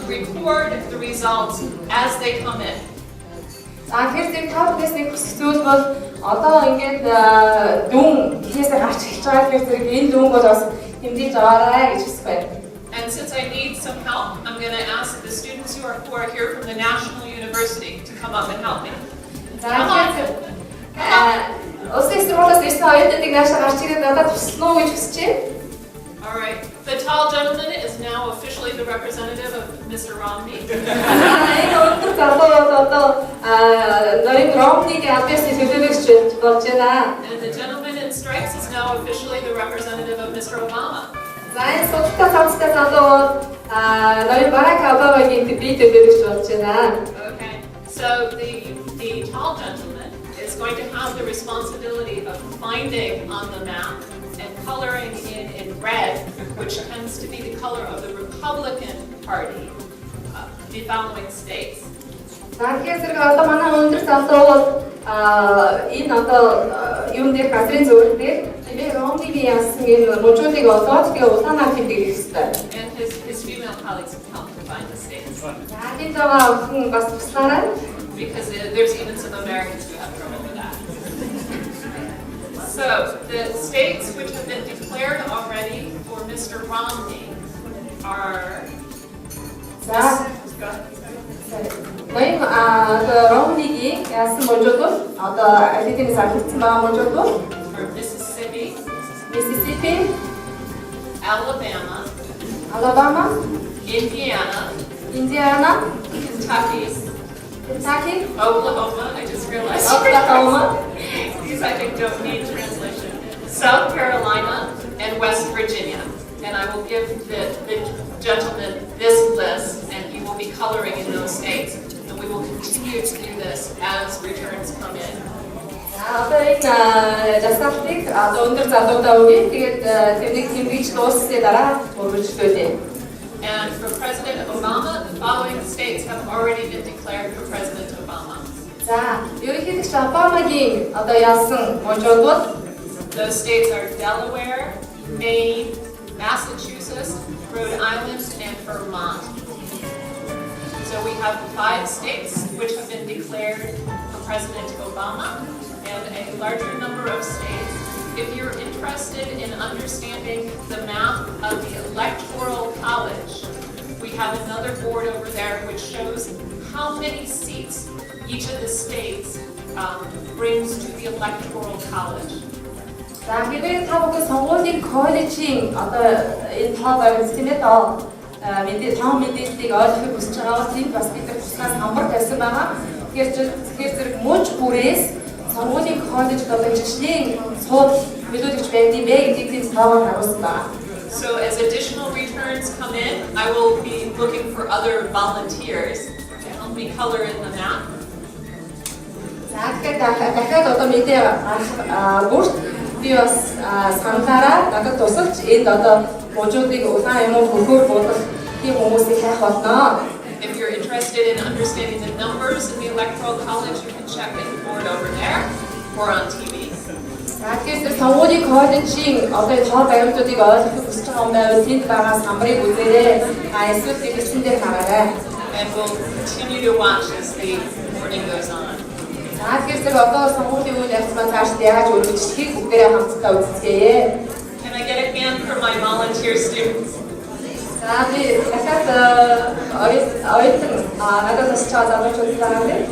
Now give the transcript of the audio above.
record the results as they come in. За тэгэхээр та бүхээс нэг хүсэх зүйл бол одоо ингээд дүн хийсээ гарч эхэлж байгаа тэгэхээр энэ дүн бол бас хэмжиж аваарай гэж хүсэж байна. And since I need some help, I'm going to ask the students who are here from the National University to come up and help me. За Улсын сургуулиас ирсэн оюутнуудыг наашаа гарч ирээд надад туслана уу гэж хүсэж байна. All right. The tall gentleman is now officially the representative of Mr. Romney. Энэ өндөр залуу бол одоо ноён Ромниг албаас төлөөлөгч болж байна. And the gentleman in stripes is now officially the representative of Mr. Obama. За энэ судалтай цамцтай залуу бол ноён Барак Обамагийн би төлөөлөгч болж байна. Okay. So the tall gentleman is going to have the responsibility of finding on the map and coloring in red, which tends to be the color of the Republican Party, the following states. За тэгэхээр одоо манай өндөр залуу бол энэ одоо юун дээр газрын зөвлөл дээр тэгээ Ромнигийн яасан энэ мужуудыг олоод тэгээ Улаанбаатарыг хэлсэн. And his female colleagues can help him find the states. За тийм байгаа хүн бас туслаарай. Because there's even some Americans who have trouble with that. So the states which have been declared already for Mr. Romney are. ноён Ромнигийн яасан мужууд бол одоо алидийн салбарсан байгаа мужууд бол Mississippi, Alabama, Indiana, Kentucky, Oklahoma. I just realized. Oklahoma. These I think don't need translation. South Carolina and West Virginia. And I will give the gentleman this list, and he will be coloring in those states. And we will continue to do this as returns come in. Одоо энэ засалтыг өндөр залуудаа өгье. Тэгээд тэрнийг хэмжиж дуусгахын дараа үргэлжлүүлье. And for President Obama, the following states have already been declared for President Obama. За, ерөнхийдөө Обамагийн одоо яасан мужууд бол those states are Delaware, Maine, Massachusetts, Rhode Island, and Vermont. So we have 5 states which have been declared for President Obama and a larger number of states. If you're interested in understanding the map of the Electoral College, we have another board over there which shows how many seats each of the states brings to the Electoral College. За хэрвээ та бүхэн сонгуулийн коллежийн одоо энэ тоо байвал тийм ээ тоо мэдээллийг ойлгохыг хүсэж байгаа бол тийм бас бид нар туслахаас хамбар тавьсан байгаа. Тэгэхээр зэрэг мууч бүрээс сонгуулийн коллежид одоо жишээ сууд мэдүүлэгч байдсан бэ гэдгийг тийм тоогоор харуулсан байгаа. So as additional returns come in, I will be looking for other volunteers to help me color in the map. За тэгэхээр дахиад одоо мэдээ бүрт би бас саналаараа надад тусалж энд одоо мужуудыг улаан юм уу хөргөөр буудах тийм хүмүүсийг хайх болно. If you're interested in understanding the numbers in the Electoral College, you can check the board over there or on TV. За тэгэхээр сонгуулийн коллежийн одоо тоо баримтуудыг ойлгохыг хүсэж байгаа юм байвал тэнд байгаа самбарыг үзээрэй. Эсвэл дэлгэцэн дээр хараарай. And we'll continue to watch as the morning goes on. За тэгэхээр одоо сонгуулийн үйл явц маань цааш яаж үргэлжлэхийг бүгдээрээ хамтдаа үзье. Can I get a hand from my volunteer students? За би дахиад оюутан надад бас чад залуучууд байгаа юм.